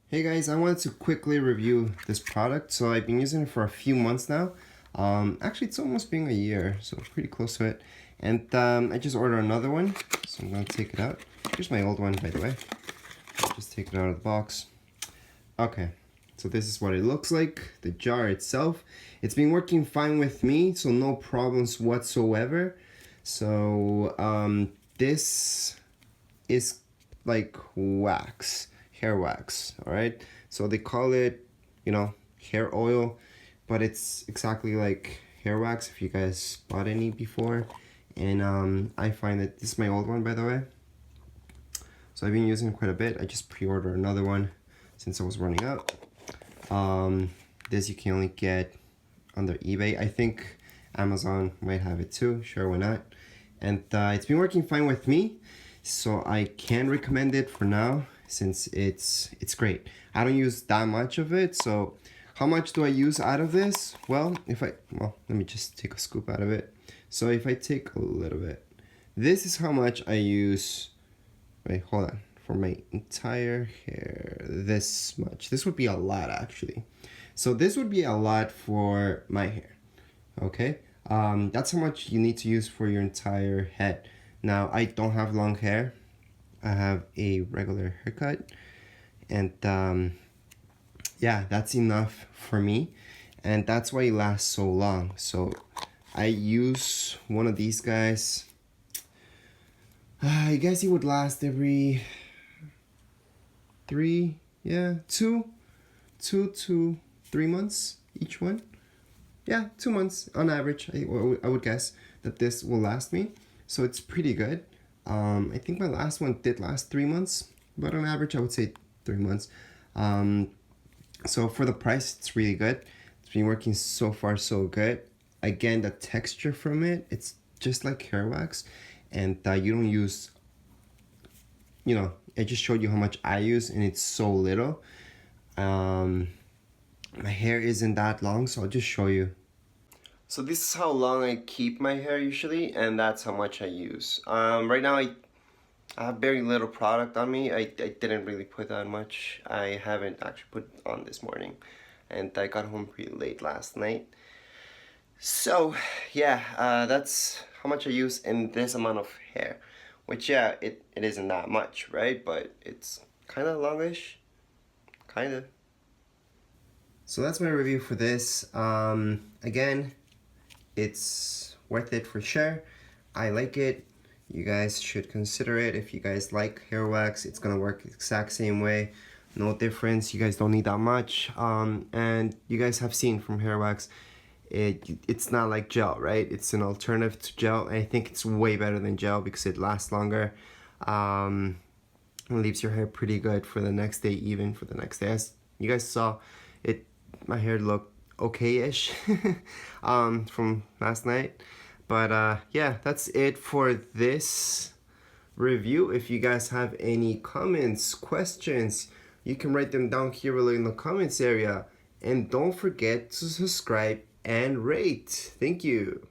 Hey guys, I wanted to quickly review this product. So I've been using it for a few months now. Actually, it's almost being a year, so pretty close to it. And I just ordered another one, so I'm gonna take it out. Here's my old one, by the way. Just take it out of the box. Okay, so this is what it looks like, the jar itself. It's been working fine with me, so no problems whatsoever. So this is like wax, hair wax, all right? So they call it, hair oil, but it's exactly like hair wax if you guys bought any before. And I find that this is my old one, by the way. So I've been using it quite a bit. I just pre-ordered another one since I was running out. This you can only get under eBay. I think Amazon might have it too, sure, why not? And it's been working fine with me, so I can recommend it for now since it's great. I don't use that much of it, so how much do I use out of this? Well, let me just take a scoop out of it. So if I take a little bit, this is how much I use. Wait, hold on. For my entire hair, this much. This would be a lot, actually. So this would be a lot for my hair, okay? That's how much you need to use for your entire head. Now, I don't have long hair. I have a regular haircut. And yeah, that's enough for me. And that's why it lasts so long. So I use one of these guys. I guess it would last every 2 to 3 months each one. Yeah, 2 months on average. I would guess that this will last me. So it's pretty good. I think my last one did last 3 months, but on average I would say 3 months. So for the price, it's really good. It's been working so far so good. Again, the texture from it, it's just like hair wax, and you don't use, I just showed you how much I use, and it's so little. My hair isn't that long, so I'll just show you. So this is how long I keep my hair usually, and that's how much I use. Right now I have very little product on me. I didn't really put that much. I haven't actually put it on this morning, and I got home pretty late last night. So yeah, that's how much I use in this amount of hair, which yeah, it isn't that much, right? But it's kind of longish, kind of. So that's my review for this. Again, it's worth it for sure. I like it. You guys should consider it. If you guys like hair wax, it's gonna work the exact same way. No difference. You guys don't need that much. And you guys have seen from hair wax, it's not like gel, right? It's an alternative to gel. And I think it's way better than gel because it lasts longer. It leaves your hair pretty good for the next day, even for the next day. As you guys saw, my hair looked okay-ish from last night. But yeah, that's it for this review. If you guys have any comments, questions, you can write them down here below in the comments area. And don't forget to subscribe and rate. Thank you.